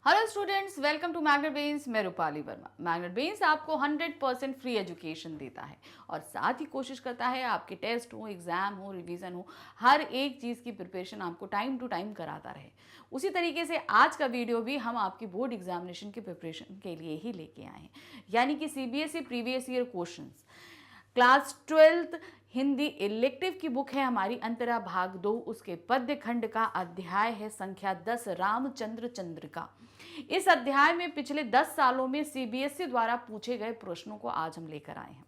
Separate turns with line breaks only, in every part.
Hello students, welcome to Magnet Brains. मैं Rupali Verma. Magnet brains आपको 100% free education देता है और साथ ही कोशिश करता है आपके टेस्ट हो, एग्जाम हो, रिवीजन हो, हर एक चीज़ की प्रिपरेशन आपको टाइम टू टाइम कराता रहे। उसी तरीके से आज का वीडियो भी हम आपकी बोर्ड एग्जामिनेशन की प्रिपरेशन के लिए ही लेके आए हैं, यानी कि CBSE previous year questions. Class 12th Hindi elective की बुक है हमारी अंतरा भाग 2। उसके पद्य खंड का अध्याय है संख्या 10 रामचंद्र चंद्रिका। इस अध्याय में पिछले 10 सालों में CBSE द्वारा पूछे गए प्रश्नों को आज हम लेकर आए हैं।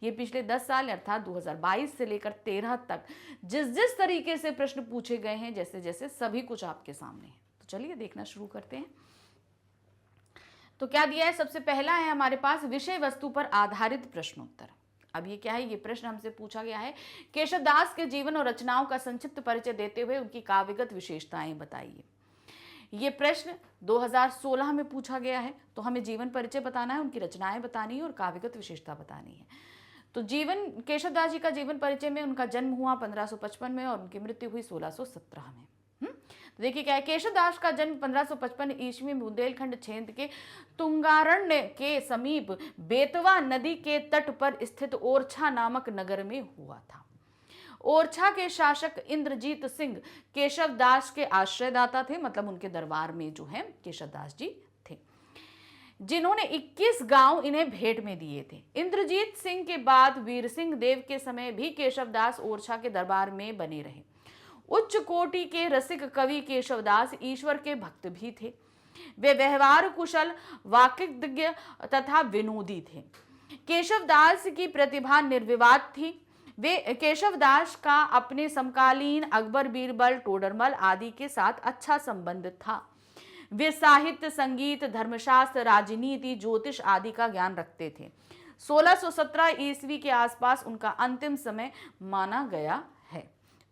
ये पिछले 10 साल अर्थात 2022 से लेकर 13 तक जिस जिस तरीके से प्रश्न पूछे गए हैं, जैसे जैसे सभी कुछ आपके सामने है। तो चलिए देखना शुरू करते हैं। तो क्या दिया है? सबसे पहला है हमारे पास विषय वस्तु पर आधारित प्रश्नोत्तर। अब ये क्या है? ये प्रश्न हमसे पूछा गया है, केशव दास के जीवन और रचनाओं का संक्षिप्त परिचय देते हुए उनकी काव्यगत विशेषताएं बताइए। ये प्रश्न 2016 में पूछा गया है। तो हमें जीवन परिचय बताना है, उनकी रचनाएं बतानी है और काव्यगत विशेषता बतानी है। तो जीवन, केशव दास जी का जीवन परिचय में उनका जन्म हुआ 1555 में और उनकी मृत्यु हुई 1617 में। तो देखिए क्या है, केशव दास का जन्म 1555 ईस्वी में बुंदेलखंड क्षेत्र के तुंगारण्य के समीप बेतवा नदी के तट पर स्थित ओरछा नामक नगर में हुआ था। ओरछा के शासक इंद्रजीत सिंह केशव दास के आश्रयदाता थे, मतलब उनके दरबार में जो है केशव दास जी थे, जिन्होंने 21 गांव इन्हें भेंट में दिए थे। इंद्रजीत सिंह के बाद वीर सिंह देव के समय भी केशव दास ओरछा के दरबार में बने रहे। उच्च कोटि के रसिक कवि केशव दास ईश्वर के भक्त भी थे। वे व्यवहार कुशल, वाक्यज्ञ तथा विनोदी थे। केशव दास की प्रतिभा निर्विवाद थी। वे केशव दास का अपने समकालीन अकबर, बीरबल, टोडरमल आदि के साथ अच्छा संबंध था। वे साहित्य, संगीत, धर्मशास्त्र, राजनीति, ज्योतिष आदि का ज्ञान रखते थे। 1617 ईस्वी के आसपास उनका अंतिम समय माना गया है।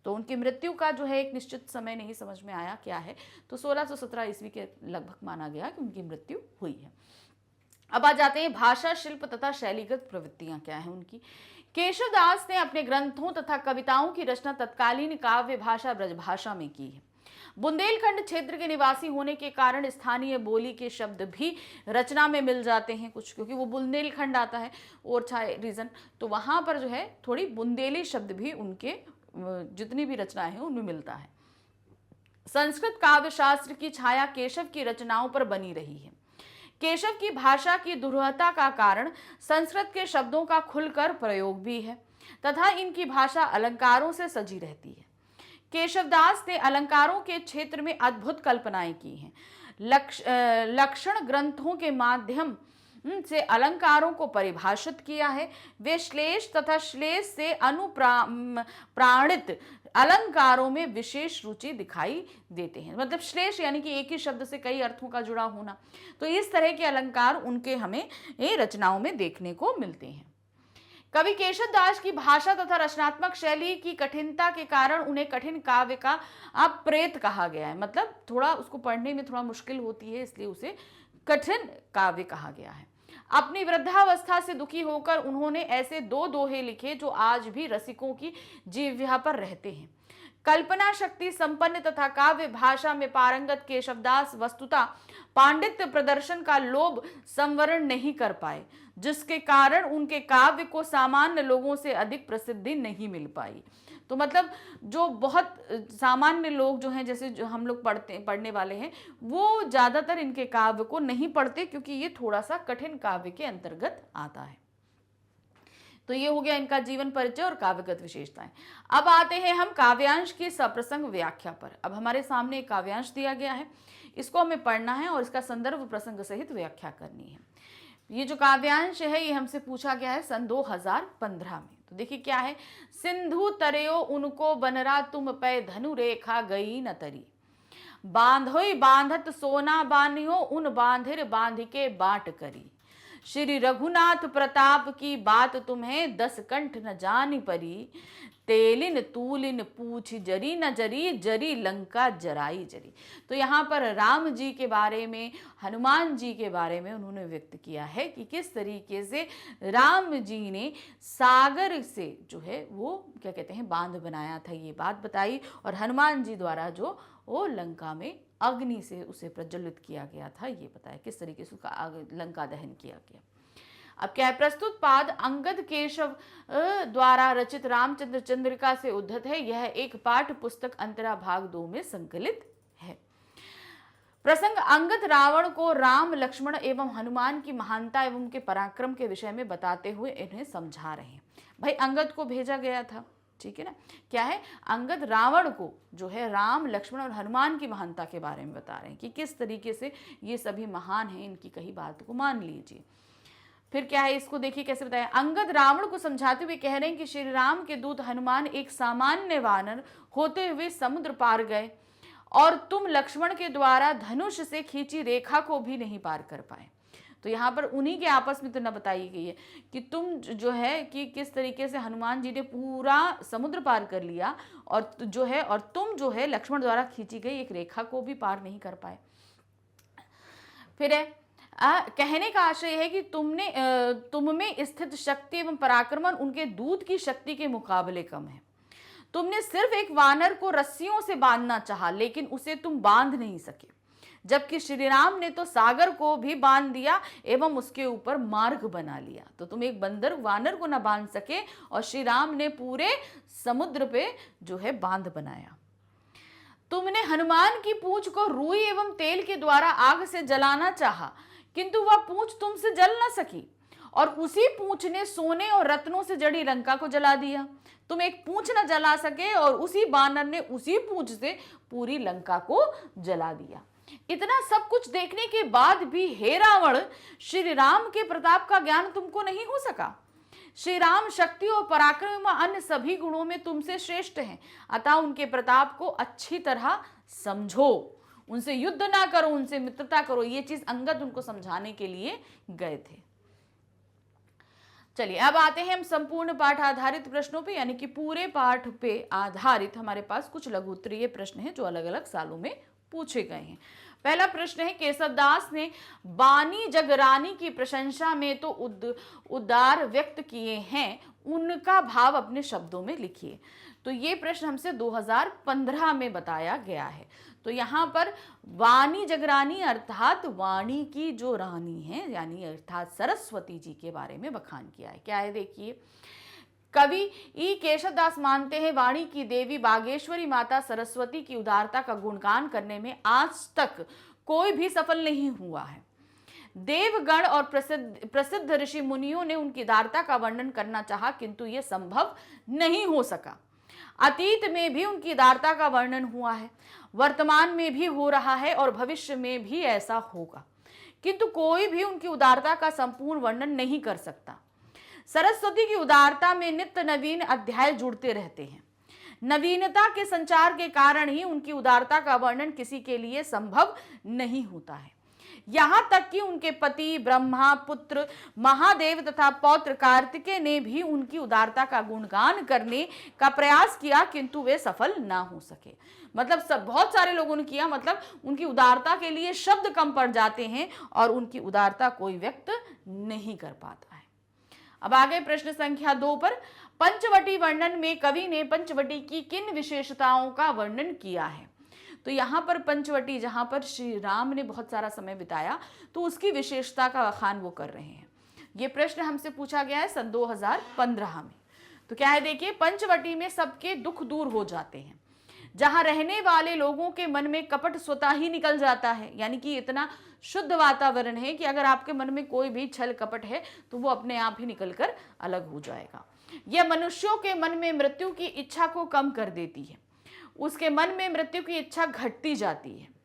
तो उनकी मृत्यु का जो है एक निश्चित समय नहीं समझ में आया क्या है, तो 1617 ईस्वी के लगभग माना गया कि उनकी मृत्यु हुई है। अब आ जाते हैं भाषा, शिल्प तथा शैलीगत प्रवृत्तियां क्या है उनकी। केशव दास ने अपने ग्रंथों तथा कविताओं की रचना तत्कालीन काव्य भाषा ब्रजभाषा में की है। बुंदेलखंड क्षेत्र के निवासी होने के कारण स्थानीय बोली के शब्द भी रचना में मिल जाते हैं कुछ, क्योंकि वो बुंदेलखंड आता है, ओरछा रीजन, तो वहां पर जो है थोड़ी बुंदेली शब्द भी उनके जितनी भी रचनाएं हैं उनमें मिलता है। संस्कृत काव्य शास्त्र की छाया केशव की रचनाओं पर बनी रही है। केशव की भाषा की दुर्लभता का कारण संस्कृत के शब्दों का खुलकर प्रयोग भी है तथा इनकी भाषा अलंकारों से सजी रहती है। केशवदास ने अलंकारों के क्षेत्र में अद्भुत कल्पनाएं की हैं। लक्षण ग्रंथों के माध्यम से अलंकारों को परिभाषित किया है। वे श्लेष तथा श्लेष से अनुप्राणित अलंकारों में विशेष रुचि दिखाई देते हैं। मतलब श्लेष यानी कि एक ही शब्द से कई अर्थों का जुड़ा होना, तो इस तरह के अलंकार उनके हमें ये रचनाओं में देखने को मिलते हैं। कवि केशव दास की भाषा तथा रचनात्मक शैली की कठिनता के कारण उन्हें कठिन काव्य का प्रेत कहा गया है। मतलब थोड़ा उसको पढ़ने में थोड़ा मुश्किल होती है, इसलिए उसे कठिन काव्य कहा गया है। अपनी वृद्धावस्था से दुखी होकर उन्होंने ऐसे 2 दोहे लिखे जो आज भी रसिकों की जीवया पर रहते हैं। कल्पना शक्ति संपन्न तथा काव्य भाषा में पारंगत केशवदास वस्तुतः पांडित्य प्रदर्शन का लोभ संवरण नहीं कर पाए, जिसके कारण उनके काव्य को सामान्य लोगों से अधिक प्रसिद्धि नहीं मिल पाई। तो मतलब जो बहुत सामान्य लोग जो हैं, जैसे जो हम लोग पढ़ने वाले हैं, वो ज्यादातर इनके काव्य को नहीं पढ़ते, क्योंकि ये थोड़ा सा कठिन काव्य के अंतर्गत आता है। तो ये हो गया इनका जीवन परिचय और काव्यगत विशेषताएं। अब आते हैं हम काव्यांश की सप्रसंग व्याख्या पर। अब हमारे सामने एक काव्यांश दिया गया है, इसको हमें पढ़ना है और इसका संदर्भ प्रसंग सहित व्याख्या करनी है। ये जो काव्यांश है ये हमसे पूछा गया है सन 2015 में। तो देखिए क्या है, सिंधु तरयो उनको बनरा तुम पे धनु रेखा गई न तरी, बांधोई बांधत सोना बानियो उन बांधिर बांध के बाट करी, श्री रघुनाथ प्रताप की बात तुम्हें 10 कंठ न जानी परी, तेलिन तूलिन पूछ जरी न जरी, जरी लंका जराई जरी। तो यहाँ पर राम जी के बारे में, हनुमान जी के बारे में उन्होंने व्यक्त किया है कि किस तरीके से राम जी ने सागर से जो है वो क्या कहते हैं बांध बनाया था, ये बात बताई, और हनुमान जी द्वारा जो वो लंका में अग्नि से उसे प्रज्वलित किया गया था, ये बताया किस तरीके से उसका लंका दहन किया गया। अब क्या है, प्रस्तुत पाद अंगद केशव द्वारा रचित रामचंद्र चंद्रिका से उद्धत है। यह एक पाठ्य पुस्तक अंतरा भाग 2 में संकलित है। प्रसंग अंगद रावण को राम, लक्ष्मण एवं हनुमान की महानता एवं उनके पराक्रम के विषय में बताते हुए इन्हें समझा रहे हैं। भाई अंगद को भेजा गया था, ठीक है ना, क्या है, अंगद रावण को जो है राम, लक्ष्मण और हनुमान की महानता के बारे में बता रहे हैं कि किस तरीके से ये सभी महान हैं, इनकी कही बात को मान लीजिए। फिर क्या है, इसको देखिए कैसे बताया। अंगद रावण को समझाते हुए कह रहे हैं कि श्री राम के दूत हनुमान एक सामान्य वानर होते हुए समुद्र पार गए और तुम लक्ष्मण के द्वारा धनुष से खींची रेखा को भी नहीं पार कर पाए। तो यहाँ पर उन्हीं के आपस में तुलना बताई गई है कि तुम जो है कि किस तरीके से हनुमान जी ने पूरा समुद्र पार कर लिया और जो है और तुम जो है लक्ष्मण द्वारा खींची गई एक रेखा को भी पार नहीं कर पाए। फिर है कहने का आशय है कि तुम में स्थित शक्ति एवं पराक्रम उनके दूत की शक्ति के मुकाबले कम है। तुमने सिर्फ एक वानर को रस्सियों से बांधना चाहा, लेकिन उसे तुम बांध नहीं सके, जबकि श्री राम ने तो सागर को भी बांध दिया एवं उसके ऊपर मार्ग बना लिया। तो तुम एक वानर को ना बांध सके और श्री राम ने पूरे समुद्र पे जो है बांध बनाया। तुमने हनुमान की पूंछ को रुई एवं तेल के द्वारा आग से जलाना चाहा, किंतु वह पूंछ तुमसे जल न सकी और उसी पूंछ ने सोने और रत्नों से जड़ी लंका को जला दिया। तुम एक पूंछ न जला सके और उसी बानर ने उसी पूंछ से पूरी लंका को जला दिया। इतना सब कुछ देखने के बाद भी हे रावण, श्री राम के प्रताप का ज्ञान तुमको नहीं हो सका। श्री राम शक्ति और पराक्रम व अन्य सभी गुणों में तुमसे श्रेष्ठ हैं, अतः उनके प्रताप को अच्छी तरह समझो। उनसे युद्ध ना करो, उनसे मित्रता करो। ये चीज अंगद उनको समझाने के लिए गए थे। चलिए अब आते हैं हम संपूर्ण पाठ आधारित प्रश्नों पे, यानी कि पूरे पाठ पे आधारित हमारे पास कुछ लघु उत्तरीय प्रश्न हैं जो अलग अलग सालों में पूछे गए हैं। पहला प्रश्न है, केशवदास ने बानी जगरानी की प्रशंसा में तो उद्गार व्यक्त किए हैं, उनका भाव अपने शब्दों में लिखिए। तो ये प्रश्न हमसे 2015 में बताया गया है। तो यहाँ पर वाणी जगरानी अर्थात वाणी की जो रानी है, यानी अर्थात सरस्वती जी के बारे में बखान किया है। क्या है देखिए, कवि ई केशवदास मानते हैं वाणी की देवी बागेश्वरी माता सरस्वती की उदारता का गुणगान करने में आज तक कोई भी सफल नहीं हुआ है। देवगण और प्रसिद्ध ऋषि मुनियों ने उनकी उदारता का वर्णन करना चाहा, किंतु यह संभव नहीं हो सका। अतीत में भी उनकी उदारता का वर्णन हुआ है, वर्तमान में भी हो रहा है और भविष्य में भी ऐसा होगा, किंतु कोई भी उनकी उदारता का संपूर्ण वर्णन नहीं कर सकता। सरस्वती की उदारता में नित्य नवीन अध्याय जुड़ते रहते हैं। नवीनता के संचार के कारण ही उनकी उदारता का वर्णन किसी के लिए संभव नहीं होता है। यहाँ तक कि उनके पति ब्रह्मा, पुत्र महादेव तथा पौत्र कार्तिकेय ने भी उनकी उदारता का गुणगान करने का प्रयास किया, किंतु वे सफल ना हो सके। मतलब बहुत सारे लोगों ने किया, मतलब उनकी उदारता के लिए शब्द कम पड़ जाते हैं और उनकी उदारता कोई व्यक्त नहीं कर पाता है। अब आगे प्रश्न संख्या 2 पर, पंचवटी वर्णन में कवि ने पंचवटी की किन विशेषताओं का वर्णन किया है। तो यहाँ पर पंचवटी, जहाँ पर श्री राम ने बहुत सारा समय बिताया, तो उसकी विशेषता का बखान वो कर रहे हैं। ये प्रश्न हमसे पूछा गया है सन 2015 में। तो क्या है देखिए, पंचवटी में सबके दुख दूर हो जाते हैं, जहाँ रहने वाले लोगों के मन में कपट स्वतः ही निकल जाता है, यानी कि इतना शुद्ध वातावरण है कि अगर आपके मन में कोई भी छल कपट है तो वो अपने आप ही निकलकर अलग हो जाएगा। यह मनुष्यों के मन में मृत्यु की इच्छा को कम कर देती है, उसके मन में मृत्यु की इच्छा घटती जाती है।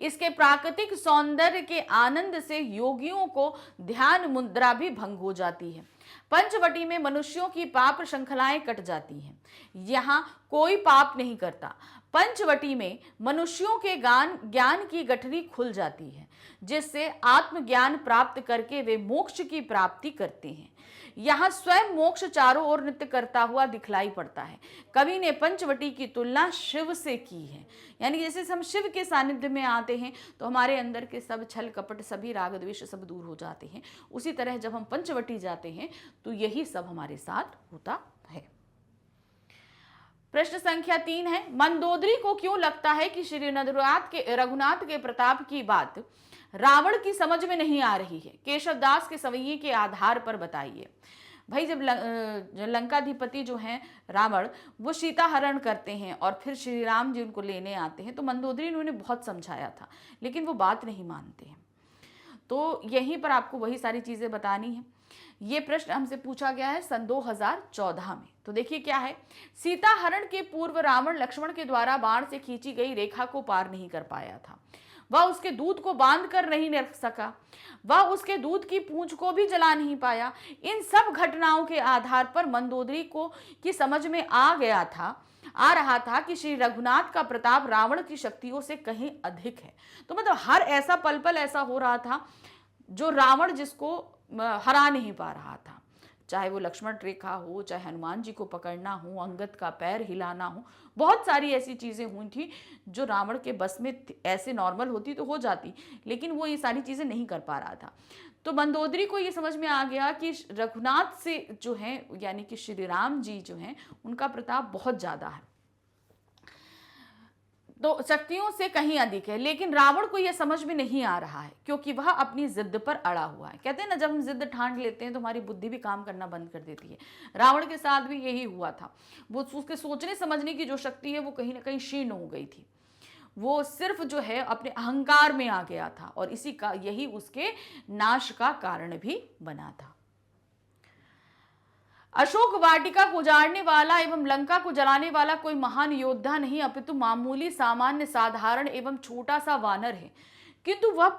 इसके प्राकृतिक सौंदर्य के आनंद से योगियों को ध्यान मुद्रा भी भंग हो जाती है। पंचवटी में मनुष्यों की पाप श्रृंखलाएं कट जाती हैं, यहाँ कोई पाप नहीं करता। पंचवटी में मनुष्यों के ज्ञान की गठरी खुल जाती है, जिससे आत्मज्ञान प्राप्त करके वे मोक्ष की प्राप्ति करते हैं। यहाँ स्वयं मोक्ष चारों ओर नृत्य करता हुआ दिखलाई पड़ता है। कवि ने पंचवटी की तुलना शिव से की है, यानी जैसे हम शिव के सानिध्य में आते हैं तो हमारे अंदर के सब छल कपट, सभी राग द्वेष सब दूर हो जाते हैं। उसी तरह जब हम पंचवटी जाते हैं तो यही सब हमारे साथ होता है। प्रश्न संख्या 3 है, मंदोदरी को क्यों लगता है कि श्री रघुनाथ के प्रताप की बात रावण की समझ में नहीं आ रही है? केशवदास के सवैये के आधार पर बताइए। भाई जब लंकाधिपति जो हैं रावण, वो सीता हरण करते हैं और फिर श्री राम जी उनको लेने आते हैं, तो मंदोदरी ने उन्हें बहुत समझाया था, लेकिन वो बात नहीं मानते हैं। तो यहीं पर आपको वही सारी चीजें बतानी है। ये प्रश्न हमसे पूछा गया है सन 2014 में। तो देखिए क्या है, सीता हरण के पूर्व रावण लक्ष्मण के द्वारा बाण से खींची गई रेखा को पार नहीं कर पाया था। वह उसके दूध को बांध कर नहीं रख सका, वह उसके दूध की पूंछ को भी जला नहीं पाया। इन सब घटनाओं के आधार पर मंदोदरी को की समझ में आ रहा था कि श्री रघुनाथ का प्रताप रावण की शक्तियों से कहीं अधिक है। तो मतलब हर ऐसा पल पल ऐसा हो रहा था जो रावण जिसको हरा नहीं पा रहा था, चाहे वो लक्ष्मण रेखा हो, चाहे हनुमान जी को पकड़ना हो, अंगद का पैर हिलाना हो, बहुत सारी ऐसी चीजें हुई थी जो रावण के बस में ऐसे नॉर्मल होती तो हो जाती, लेकिन वो ये सारी चीजें नहीं कर पा रहा था। तो मंदोदरी को ये समझ में आ गया कि रघुनाथ से जो है, यानी कि श्री राम जी जो हैं, उनका प्रताप बहुत ज्यादा है, तो शक्तियों से कहीं अधिक है। लेकिन रावण को यह समझ में नहीं आ रहा है, क्योंकि वह अपनी जिद पर अड़ा हुआ है। कहते हैं ना, जब हम जिद ठान लेते हैं तो हमारी बुद्धि भी काम करना बंद कर देती है। रावण के साथ भी यही हुआ था। वो उसके सोचने समझने की जो शक्ति है वो कहीं ना कहीं क्षीण हो गई थी। वो सिर्फ जो है अपने अहंकार में आ गया था, और इसी का यही उसके नाश का कारण भी बना था। अशोक वाटिका को उजाड़ने वाला एवं लंका को जलाने वाला कोई महान योद्धा नहीं, अपितु मामूली सामान्य साधारण एवं छोटा सा वानर है, किंतु वह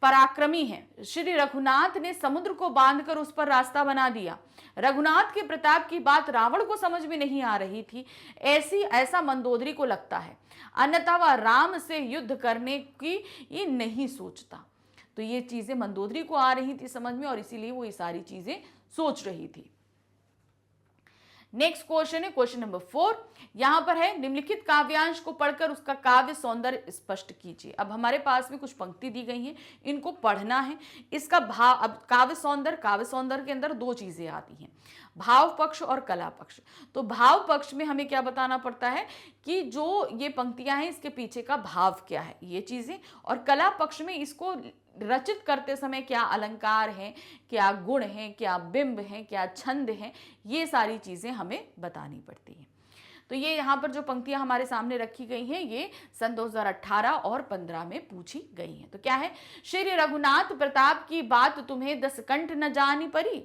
पराक्रमी है। श्री रघुनाथ ने समुद्र को बांधकर उस पर रास्ता बना दिया। रघुनाथ के प्रताप की बात रावण को समझ में नहीं आ रही थी, ऐसा मंदोदरी को लगता है, अन्यथा वह राम से युद्ध करने की ये नहीं सोचता। तो ये चीजें मंदोदरी को आ रही थी समझ में, और इसीलिए वो ये सारी चीजें सोच रही थी। नेक्स्ट क्वेश्चन है क्वेश्चन नंबर 4। यहां पर है, निम्नलिखित काव्यांश को पढ़कर उसका काव्य सौंदर्य स्पष्ट कीजिए। अब हमारे पास में कुछ पंक्ति दी गई हैं, इनको पढ़ना है। इसका भाव, अब काव्य सौंदर्य के अंदर दो चीजें आती हैं, भाव पक्ष और कला पक्ष। तो भाव पक्ष में हमें क्या बताना पड़ता है कि जो ये पंक्तियां हैं इसके पीछे का भाव क्या है, ये चीजें, और कला पक्ष में इसको रचित करते समय क्या अलंकार हैं, क्या गुण हैं, क्या बिंब हैं, क्या छंद हैं, ये सारी चीजें हमें बतानी पड़ती हैं। तो ये यहाँ पर जो पंक्तियां हमारे सामने रखी गई हैं, ये सन 2018 और 15 में पूछी गई हैं। तो क्या है, श्री रघुनाथ प्रताप की बात तुम्हें 10 कंठ न जानी परी,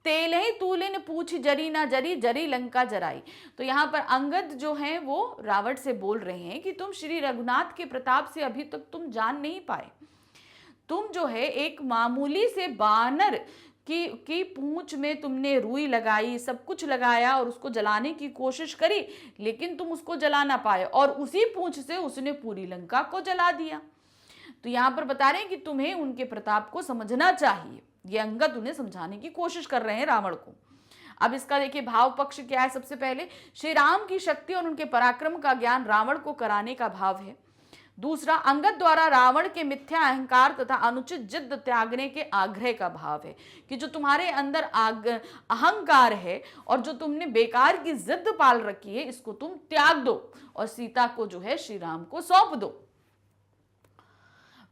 तेलहि तूलिन पूछ जरी ना जरी, जरी लंका जराई। तो यहाँ पर अंगद जो हैं वो रावण से बोल रहे हैं कि तुम श्री रघुनाथ के प्रताप से अभी तक तुम जान नहीं पाए। तुम जो है एक मामूली से बानर की पूंछ में तुमने रुई लगाई, सब कुछ लगाया और उसको जलाने की कोशिश करी, लेकिन तुम उसको जला ना पाए, और उसी पूंछ से उसने पूरी लंका को जला दिया। तो यहाँ पर बता रहे हैं कि तुम्हें उनके प्रताप को समझना चाहिए। ये अंगद उन्हें समझाने की कोशिश कर रहे हैं रावण को। अब इसका देखिए भाव पक्ष क्या है। सबसे पहले श्री राम की शक्ति और उनके पराक्रम का ज्ञान रावण को कराने का भाव है। दूसरा, अंगद द्वारा रावण के मिथ्या अहंकार तथा अनुचित जिद त्यागने के आग्रह का भाव है कि जो तुम्हारे अंदर अहंकार है और जो तुमने बेकार की जिद पाल रखी है, इसको तुम त्याग दो और सीता को जो है श्री राम को सौंप दो।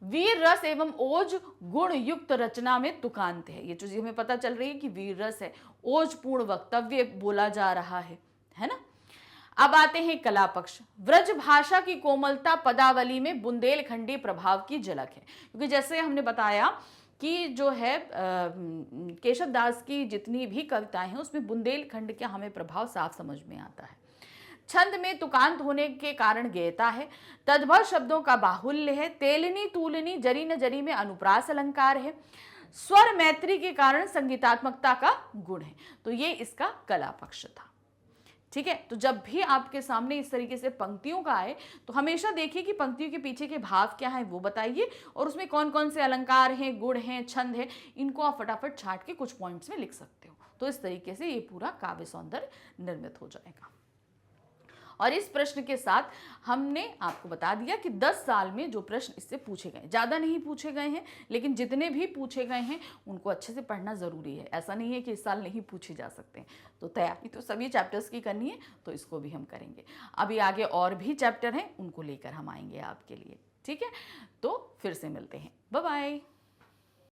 वीर रस एवं ओज गुण युक्त रचना में तुकांत है। ये चीज हमें पता चल रही है कि वीर रस है, ओज पूर्ण वक्तव्य बोला जा रहा है ना। अब आते हैं कला पक्ष। व्रज भाषा की कोमलता पदावली में बुंदेलखंडी प्रभाव की झलक है, क्योंकि जैसे हमने बताया कि जो है केशव दास की जितनी भी कविताएं हैं उसमें बुंदेलखंड का हमें प्रभाव साफ समझ में आता है। छंद में तुकांत होने के कारण गेयता है, तद्भव शब्दों का बाहुल्य है, तेलनी तूलनी जरी न जरी में अनुप्रास अलंकार है, स्वर मैत्री के कारण संगीतात्मकता का गुण है। तो ये इसका कला पक्ष था। ठीक है, तो जब भी आपके सामने इस तरीके से पंक्तियों का आए तो हमेशा देखिए कि पंक्तियों के पीछे के भाव क्या है वो बताइए, और उसमें कौन कौन से अलंकार हैं, गुण हैं, छंद है, इनको आप फटाफट छांट के कुछ पॉइंट्स में लिख सकते हो। तो इस तरीके से ये पूरा काव्य सौंदर्य निर्मित हो जाएगा। और इस प्रश्न के साथ हमने आपको बता दिया कि 10 साल में जो प्रश्न इससे पूछे गए, ज़्यादा नहीं पूछे गए हैं, लेकिन जितने भी पूछे गए हैं उनको अच्छे से पढ़ना ज़रूरी है। ऐसा नहीं है कि इस साल नहीं पूछे जा सकते हैं। तो तैयारी तो सभी चैप्टर्स की करनी है, तो इसको भी हम करेंगे। अभी आगे और भी चैप्टर हैं, उनको लेकर हम आएंगे आपके लिए। ठीक है, तो फिर से मिलते हैं। Bye bye.